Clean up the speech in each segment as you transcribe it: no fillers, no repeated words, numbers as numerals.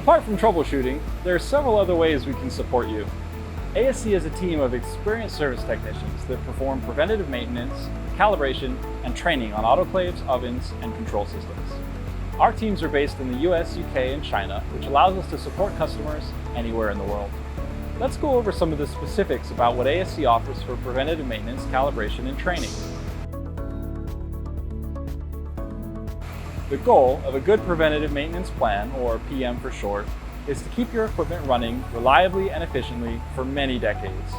Apart from troubleshooting, there are several other ways we can support you. ASC is a team of experienced service technicians that perform preventative maintenance, calibration, and training on autoclaves, ovens, and control systems. Our teams are based in the US, UK, and China, which allows us to support customers anywhere in the world. Let's go over some of the specifics about what ASC offers for preventative maintenance, calibration, and training. The goal of a good preventative maintenance plan, or PM for short, is to keep your equipment running reliably and efficiently for many decades.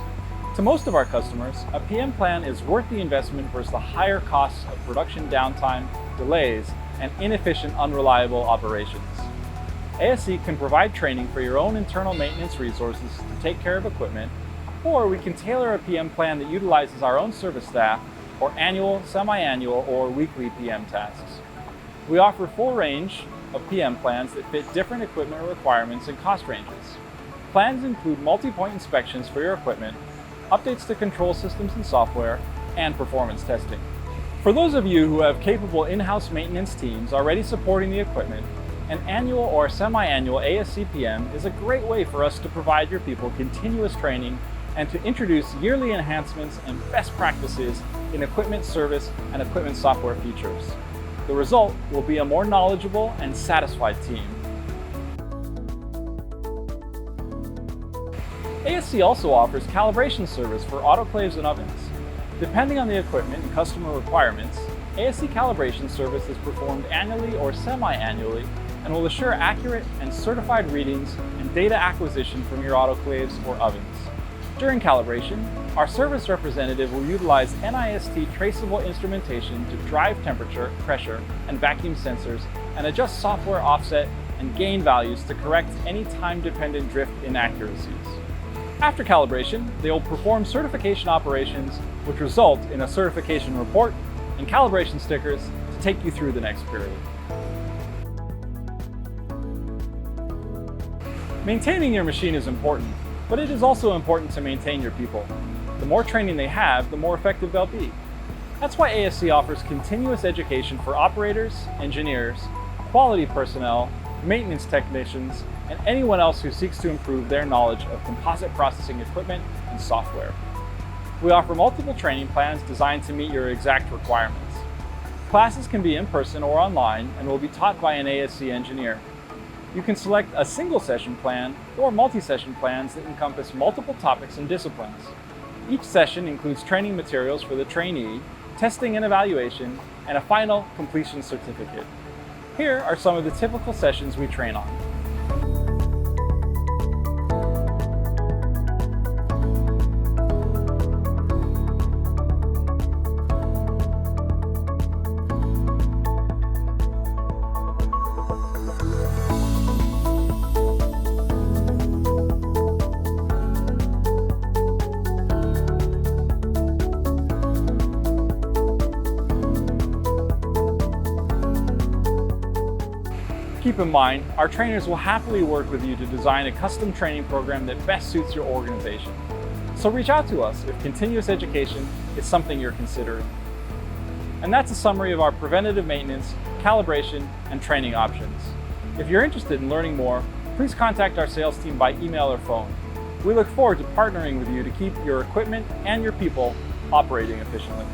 To most of our customers, a PM plan is worth the investment versus the higher costs of production downtime, delays, and inefficient, unreliable operations. ASC can provide training for your own internal maintenance resources to take care of equipment, or we can tailor a PM plan that utilizes our own service staff for annual, semi-annual, or weekly PM tasks. We offer a full range of PM plans that fit different equipment requirements and cost ranges. Plans include multi-point inspections for your equipment, updates to control systems and software, and performance testing. For those of you who have capable in-house maintenance teams already supporting the equipment, an annual or semi-annual ASC PM is a great way for us to provide your people continuous training and to introduce yearly enhancements and best practices in equipment service and equipment software features. The result will be a more knowledgeable and satisfied team. ASC also offers calibration service for autoclaves and ovens. Depending on the equipment and customer requirements, ASC calibration service is performed annually or semi-annually and will assure accurate and certified readings and data acquisition from your autoclaves or ovens. During calibration, our service representative will utilize NIST traceable instrumentation to drive temperature, pressure, and vacuum sensors and adjust software offset and gain values to correct any time-dependent drift inaccuracies. After calibration, they will perform certification operations which result in a certification report and calibration stickers to take you through the next period. Maintaining your machine is important, but it is also important to maintain your people. The more training they have, the more effective they'll be. That's why ASC offers continuous education for operators, engineers, quality personnel, maintenance technicians, and anyone else who seeks to improve their knowledge of composite processing equipment and software. We offer multiple training plans designed to meet your exact requirements. Classes can be in person or online and will be taught by an ASC engineer. You can select a single session plan or multi-session plans that encompass multiple topics and disciplines. Each session includes training materials for the trainee, testing and evaluation, and a final completion certificate. Here are some of the typical sessions we train on. Keep in mind, our trainers will happily work with you to design a custom training program that best suits your organization. So reach out to us if continuous education is something you're considering. And that's a summary of our preventative maintenance, calibration, and training options. If you're interested in learning more, please contact our sales team by email or phone. We look forward to partnering with you to keep your equipment and your people operating efficiently.